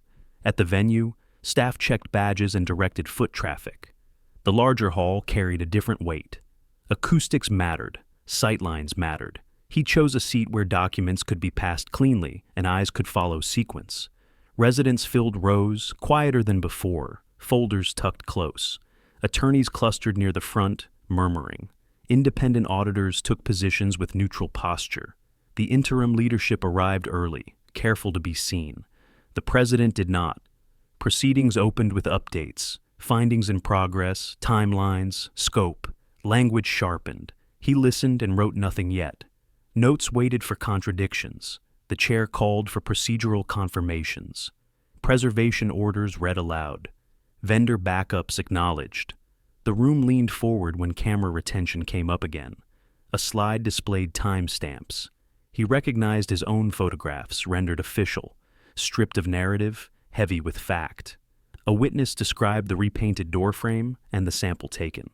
At the venue, staff checked badges and directed foot traffic. The larger hall carried a different weight. Acoustics mattered. Sightlines mattered. He chose a seat where documents could be passed cleanly and eyes could follow sequence. Residents filled rows, quieter than before, folders tucked close. Attorneys clustered near the front, murmuring. Independent auditors took positions with neutral posture. The interim leadership arrived early, careful to be seen. The president did not. Proceedings opened with updates, findings in progress, timelines, scope. Language sharpened. He listened and wrote nothing yet. Notes waited for contradictions. The chair called for procedural confirmations. Preservation orders read aloud. Vendor backups acknowledged. The room leaned forward when camera retention came up again. A slide displayed timestamps. He recognized his own photographs, rendered official, stripped of narrative, heavy with fact. A witness described the repainted doorframe and the sample taken.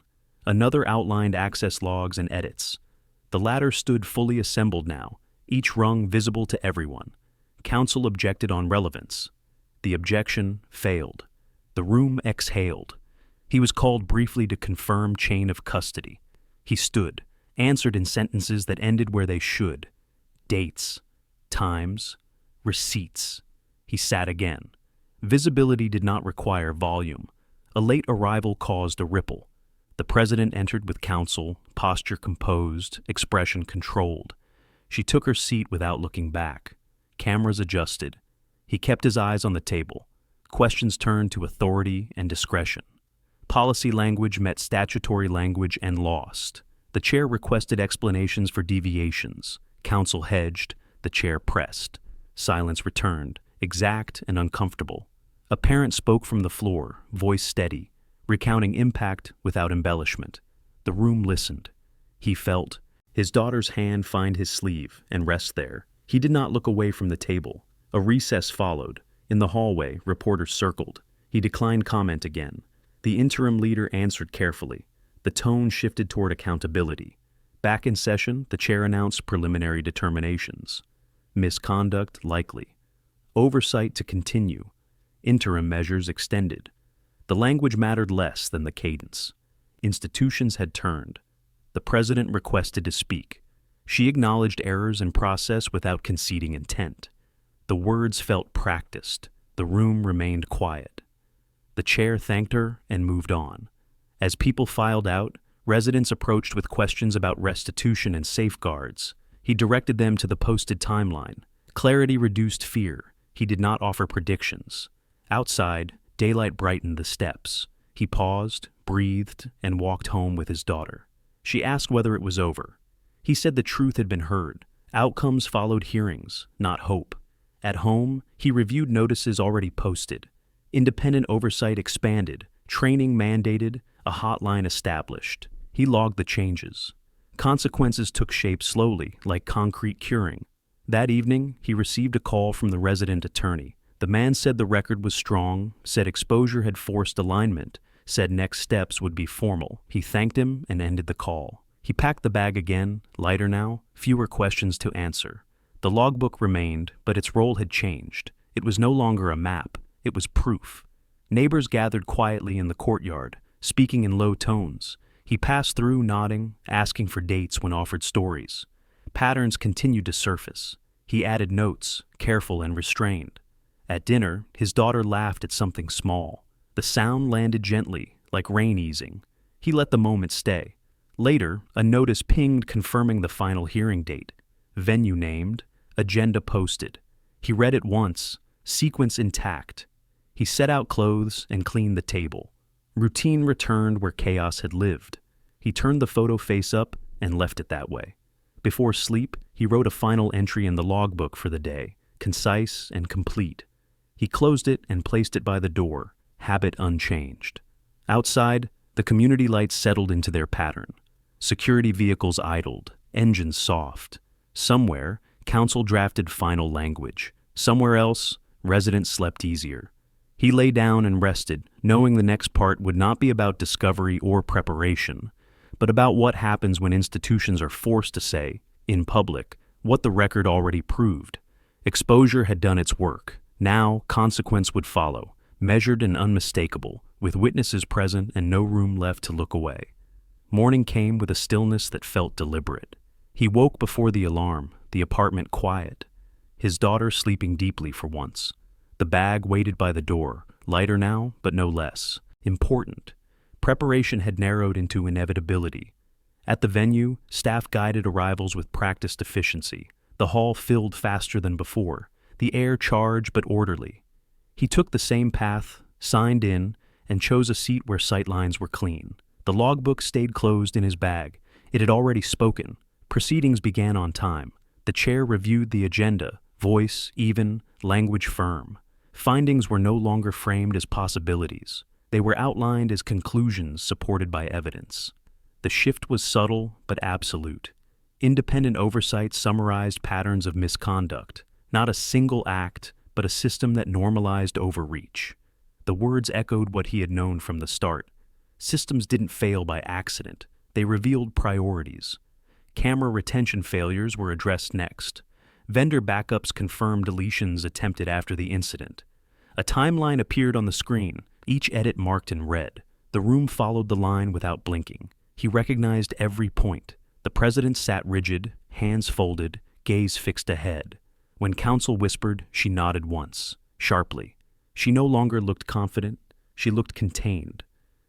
Another outlined access logs and edits. The latter stood fully assembled now, each rung visible to everyone. Counsel objected on relevance. The objection failed. The room exhaled. He was called briefly to confirm chain of custody. He stood, answered in sentences that ended where they should. Dates, times, receipts. He sat again. Visibility did not require volume. A late arrival caused a ripple. The president entered with counsel, posture composed, expression controlled. She took her seat without looking back. Cameras adjusted. He kept his eyes on the table. Questions turned to authority and discretion. Policy language met statutory language and lost. The chair requested explanations for deviations. Counsel hedged. The chair pressed. Silence returned, exact and uncomfortable. A parent spoke from the floor, voice steady, recounting impact without embellishment. The room listened. He felt his daughter's hand find his sleeve and rest there. He did not look away from the table. A recess followed. In the hallway, reporters circled. He declined comment again. The interim leader answered carefully. The tone shifted toward accountability. Back in session, the chair announced preliminary determinations. Misconduct likely. Oversight to continue. Interim measures extended. The language mattered less than the cadence. Institutions had turned. The president requested to speak. She acknowledged errors in process without conceding intent. The words felt practiced. The room remained quiet. The chair thanked her and moved on. As people filed out, residents approached with questions about restitution and safeguards. He directed them to the posted timeline. Clarity reduced fear. He did not offer predictions. Outside, daylight brightened the steps. He paused, breathed, and walked home with his daughter. She asked whether it was over. He said the truth had been heard. Outcomes followed hearings, not hope. At home, he reviewed notices already posted. Independent oversight expanded, training mandated, a hotline established. He logged the changes. Consequences took shape slowly, like concrete curing. That evening, he received a call from the resident attorney. The man said the record was strong, said exposure had forced alignment, said next steps would be formal. He thanked him and ended the call. He packed the bag again, lighter now, fewer questions to answer. The logbook remained, but its role had changed. It was no longer a map, it was proof. Neighbors gathered quietly in the courtyard, speaking in low tones. He passed through, nodding, asking for dates when offered stories. Patterns continued to surface. He added notes, careful and restrained. At dinner, his daughter laughed at something small. The sound landed gently, like rain easing. He let the moment stay. Later, a notice pinged confirming the final hearing date. Venue named, agenda posted. He read it once, sequence intact. He set out clothes and cleaned the table. Routine returned where chaos had lived. He turned the photo face up and left it that way. Before sleep, he wrote a final entry in the logbook for the day, concise and complete. He closed it and placed it by the door, habit unchanged. Outside, the community lights settled into their pattern. Security vehicles idled, engines soft. Somewhere, council drafted final language. Somewhere else, residents slept easier. He lay down and rested, knowing the next part would not be about discovery or preparation, but about what happens when institutions are forced to say, in public, what the record already proved. Exposure had done its work. Now, consequence would follow, measured and unmistakable, with witnesses present and no room left to look away. Morning came with a stillness that felt deliberate. He woke before the alarm, the apartment quiet. His daughter sleeping deeply for once. The bag waited by the door, lighter now, but no less. Important. Preparation had narrowed into inevitability. At the venue, staff guided arrivals with practiced efficiency. The hall filled faster than before, the air charged but orderly. He took the same path, signed in, and chose a seat where sightlines were clean. The logbook stayed closed in his bag. It had already spoken. Proceedings began on time. The chair reviewed the agenda, voice even, language firm. Findings were no longer framed as possibilities. They were outlined as conclusions supported by evidence. The shift was subtle but absolute. Independent oversight summarized patterns of misconduct, not a single act, but a system that normalized overreach. The words echoed what he had known from the start. Systems didn't fail by accident. They revealed priorities. Camera retention failures were addressed next. Vendor backups confirmed deletions attempted after the incident. A timeline appeared on the screen, each edit marked in red. The room followed the line without blinking. He recognized every point. The president sat rigid, hands folded, gaze fixed ahead. When counsel whispered, she nodded once, sharply. She no longer looked confident. She looked contained.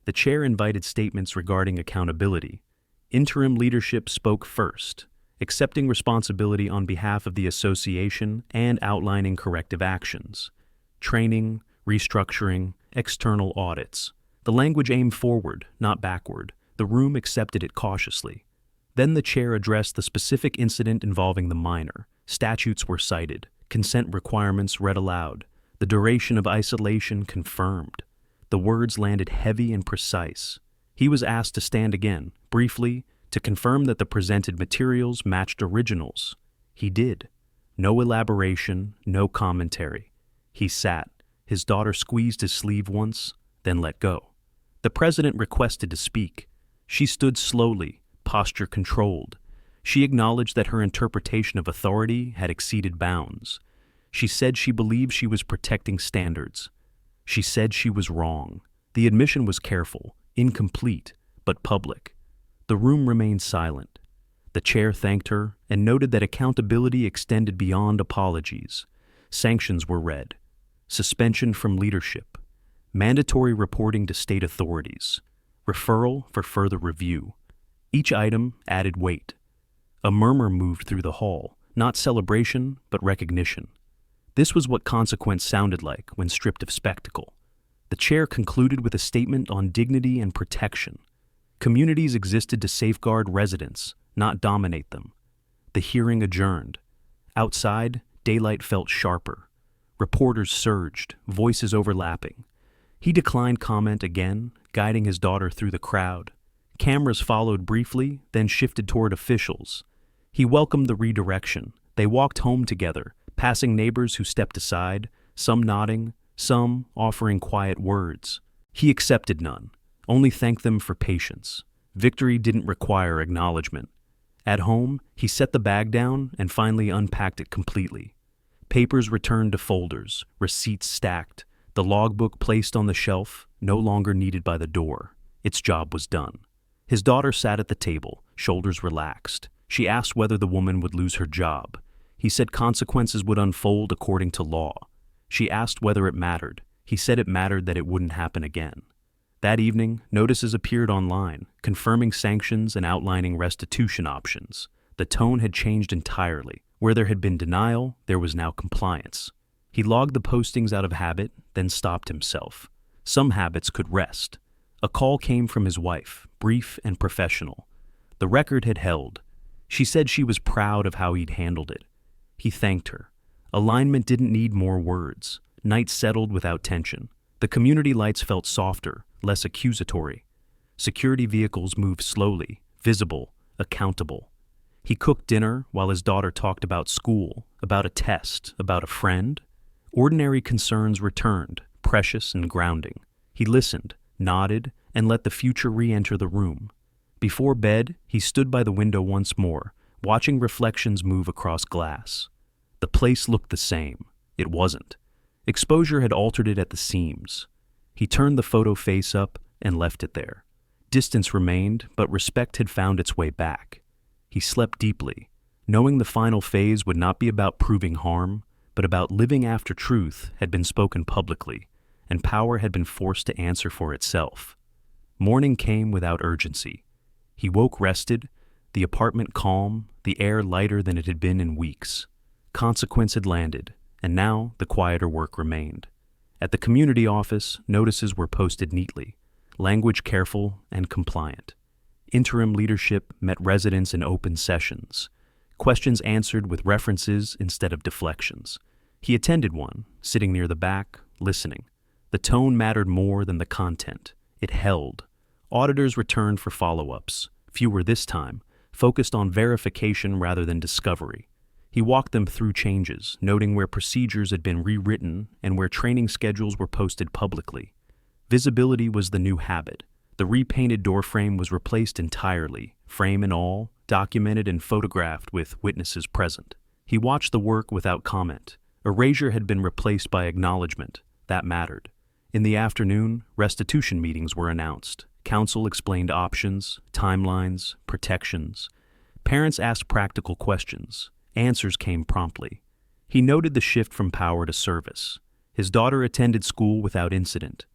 The chair invited statements regarding accountability. Interim leadership spoke first, accepting responsibility on behalf of the association and outlining corrective actions. Training, restructuring, external audits. The language aimed forward, not backward. The room accepted it cautiously. Then the chair addressed the specific incident involving the minor. Statutes were cited. Consent requirements read aloud. The duration of isolation confirmed. The words landed heavy and precise. He was asked to stand again, briefly, to confirm that the presented materials matched originals. He did. No elaboration, no commentary. He sat. His daughter squeezed his sleeve once, then let go. The president requested to speak. She stood slowly, posture controlled. She acknowledged that her interpretation of authority had exceeded bounds. She said she believed she was protecting standards. She said she was wrong. The admission was careful, incomplete, but public. The room remained silent. The chair thanked her and noted that accountability extended beyond apologies. Sanctions were read. Suspension from leadership. Mandatory reporting to state authorities. Referral for further review. Each item added weight. A murmur moved through the hall, not celebration, but recognition. This was what consequence sounded like when stripped of spectacle. The chair concluded with a statement on dignity and protection. Communities existed to safeguard residents, not dominate them. The hearing adjourned. Outside, daylight felt sharper. Reporters surged, voices overlapping. He declined comment again, guiding his daughter through the crowd. Cameras followed briefly, then shifted toward officials. He welcomed the redirection. They walked home together, passing neighbors who stepped aside, some nodding, some offering quiet words. He accepted none, only thanked them for patience. Victory didn't require acknowledgement. At home, he set the bag down and finally unpacked it completely. Papers returned to folders, receipts stacked, the logbook placed on the shelf, no longer needed by the door. Its job was done. His daughter sat at the table, shoulders relaxed. She asked whether the woman would lose her job. He said consequences would unfold according to law. She asked whether it mattered. He said it mattered that it wouldn't happen again. That evening, notices appeared online, confirming sanctions and outlining restitution options. The tone had changed entirely. Where there had been denial, there was now compliance. He logged the postings out of habit, then stopped himself. Some habits could rest. A call came from his wife, brief and professional. The record had held. She said she was proud of how he'd handled it. He thanked her. Alignment didn't need more words. Nights settled without tension. The community lights felt softer, less accusatory. Security vehicles moved slowly, visible, accountable. He cooked dinner while his daughter talked about school, about a test, about a friend. Ordinary concerns returned, precious and grounding. He listened, nodded, and let the future re-enter the room. Before bed, he stood by the window once more, watching reflections move across glass. The place looked the same. It wasn't. Exposure had altered it at the seams. He turned the photo face up and left it there. Distance remained, but respect had found its way back. He slept deeply, knowing the final phase would not be about proving harm, but about living after truth had been spoken publicly, and power had been forced to answer for itself. Morning came without urgency. He woke rested, the apartment calm, the air lighter than it had been in weeks. Consequence had landed, and now the quieter work remained. At the community office, notices were posted neatly, language careful and compliant. Interim leadership met residents in open sessions, questions answered with references instead of deflections. He attended one, sitting near the back, listening. The tone mattered more than the content. It held. Auditors returned for follow-ups, fewer this time, focused on verification rather than discovery. He walked them through changes, noting where procedures had been rewritten and where training schedules were posted publicly. Visibility was the new habit. The repainted doorframe was replaced entirely, frame and all, documented and photographed with witnesses present. He watched the work without comment. Erasure had been replaced by acknowledgement. That mattered. In the afternoon, restitution meetings were announced. Council explained options, timelines, protections. Parents asked practical questions. Answers came promptly. He noted the shift from power to service. His daughter attended school without incident.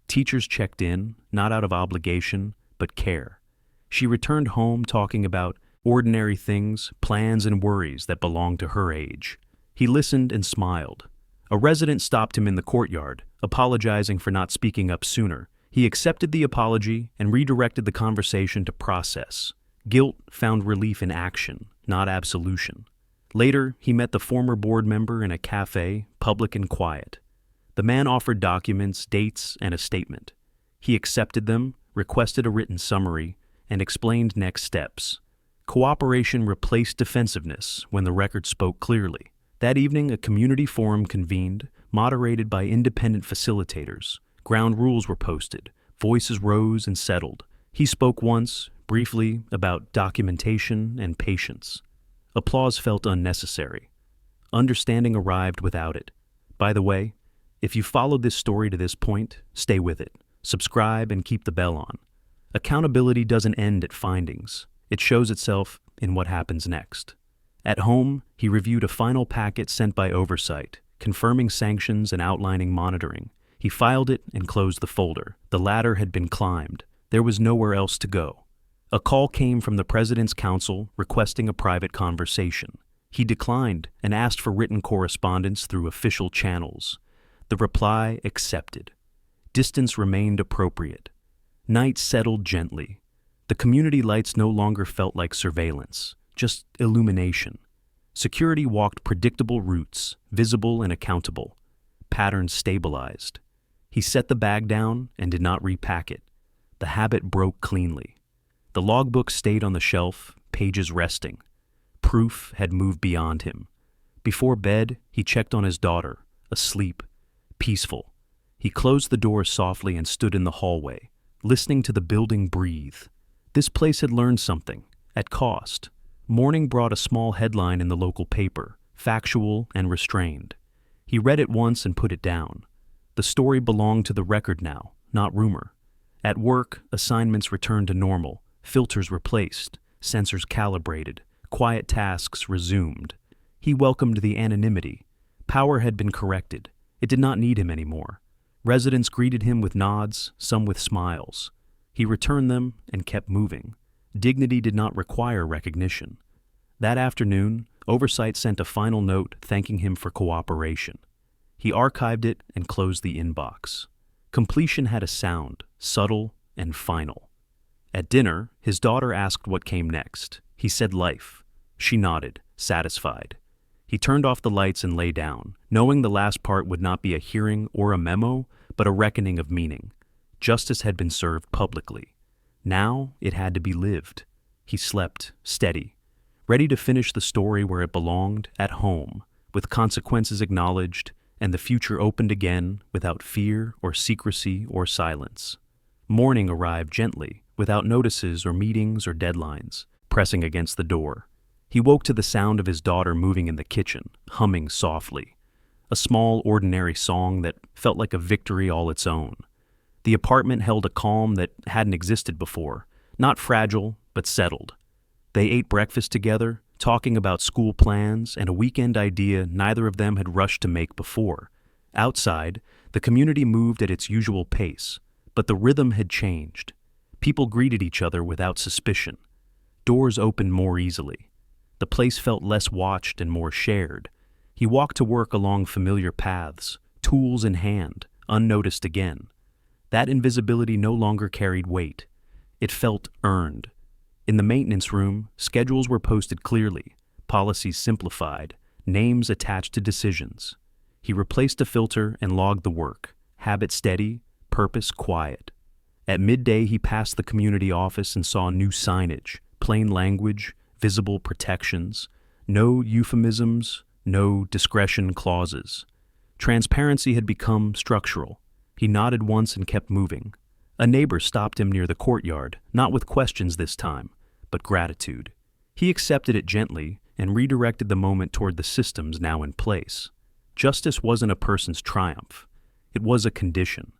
Teachers checked in, not out of obligation, but care. She returned home talking about ordinary things, plans and worries that belonged to her age. He listened and smiled. A resident stopped him in the courtyard, apologizing for not speaking up sooner. He accepted the apology and redirected the conversation to process. Guilt found relief in action, not absolution. Later, he met the former board member in a cafe, public and quiet. The man offered documents, dates, and a statement. He accepted them, requested a written summary, and explained next steps. Cooperation replaced defensiveness when the record spoke clearly. That evening, a community forum convened, moderated by independent facilitators. Ground rules were posted. Voices rose and settled. He spoke once, briefly, about documentation and patience. Applause felt unnecessary. Understanding arrived without it. By the way, if you followed this story to this point, stay with it. Subscribe and keep the bell on. Accountability doesn't end at findings. It shows itself in what happens next. At home, he reviewed a final packet sent by oversight, confirming sanctions and outlining monitoring. He filed it and closed the folder. The ladder had been climbed. There was nowhere else to go. A call came from the president's counsel requesting a private conversation. He declined and asked for written correspondence through official channels. The reply accepted. Distance remained appropriate. Night settled gently. The community lights no longer felt like surveillance, just illumination. Security walked predictable routes, visible and accountable. Patterns stabilized. He set the bag down and did not repack it. The habit broke cleanly. The logbook stayed on the shelf, pages resting. Proof had moved beyond him. Before bed, he checked on his daughter, asleep, peaceful. He closed the door softly and stood in the hallway, listening to the building breathe. This place had learned something, at cost. Morning brought a small headline in the local paper, factual and restrained. He read it once and put it down. The story belonged to the record now, not rumor. At work, assignments returned to normal, filters replaced, sensors calibrated, quiet tasks resumed. He welcomed the anonymity. Power had been corrected. It did not need him anymore. Residents greeted him with nods, some with smiles. He returned them and kept moving. Dignity did not require recognition. That afternoon, Oversight sent a final note thanking him for cooperation. He archived it and closed the inbox. Completion had a sound, subtle and final. At dinner, his daughter asked what came next. He said life. She nodded, satisfied. He turned off the lights and lay down, knowing the last part would not be a hearing or a memo, but a reckoning of meaning. Justice had been served publicly. Now it had to be lived. He slept, steady, ready to finish the story where it belonged, at home, with consequences acknowledged, and the future opened again without fear or secrecy or silence. Morning arrived gently, without notices or meetings or deadlines, pressing against the door. He woke to the sound of his daughter moving in the kitchen, humming softly. A small, ordinary song that felt like a victory all its own. The apartment held a calm that hadn't existed before, not fragile, but settled. They ate breakfast together, talking about school plans and a weekend idea neither of them had rushed to make before. Outside, the community moved at its usual pace, but the rhythm had changed. People greeted each other without suspicion. Doors opened more easily. The place felt less watched and more shared. He walked to work along familiar paths, tools in hand, unnoticed again. That invisibility no longer carried weight. It felt earned. In the maintenance room, schedules were posted clearly, policies simplified, names attached to decisions. He replaced a filter and logged the work, habit steady, purpose quiet. At midday, he passed the community office and saw new signage, plain language, visible protections, no euphemisms, no discretion clauses. Transparency had become structural. He nodded once and kept moving. A neighbor stopped him near the courtyard, not with questions this time, but gratitude. He accepted it gently and redirected the moment toward the systems now in place. Justice wasn't a person's triumph. It was a condition.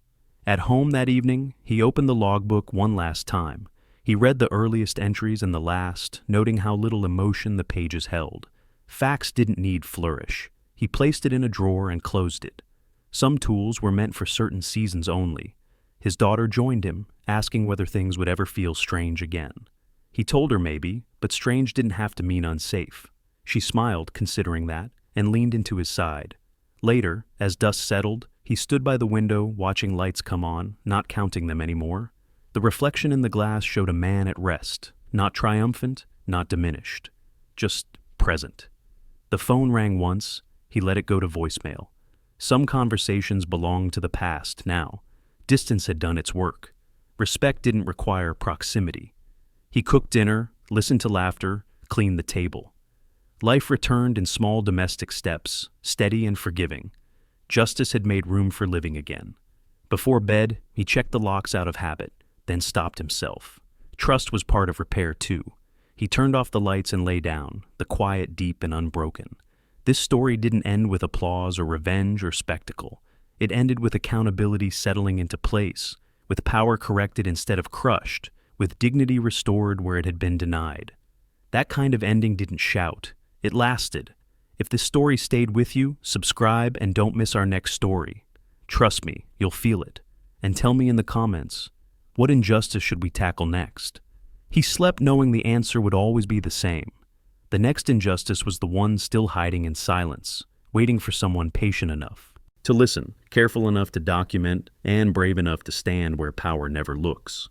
At home that evening, he opened the logbook one last time. He read the earliest entries and the last, noting how little emotion the pages held. Facts didn't need flourish. He placed it in a drawer and closed it. Some tools were meant for certain seasons only. His daughter joined him, asking whether things would ever feel strange again. He told her maybe, but strange didn't have to mean unsafe. She smiled, considering that, and leaned into his side. Later, as dusk settled, he stood by the window, watching lights come on, not counting them anymore. The reflection in the glass showed a man at rest, not triumphant, not diminished, just present. The phone rang once. He let it go to voicemail. Some conversations belonged to the past now. Distance had done its work. Respect didn't require proximity. He cooked dinner, listened to laughter, cleaned the table. Life returned in small domestic steps, steady and forgiving. Justice had made room for living again. Before bed, he checked the locks out of habit, then stopped himself. Trust was part of repair too. He turned off the lights and lay down, the quiet deep and unbroken. This story didn't end with applause or revenge or spectacle. It ended with accountability settling into place, with power corrected instead of crushed, with dignity restored where it had been denied. That kind of ending didn't shout. It lasted. If this story stayed with you, subscribe and don't miss our next story. Trust me, you'll feel it. And tell me in the comments, what injustice should we tackle next? He slept knowing the answer would always be the same. The next injustice was the one still hiding in silence, waiting for someone patient enough to listen, careful enough to document, and brave enough to stand where power never looks.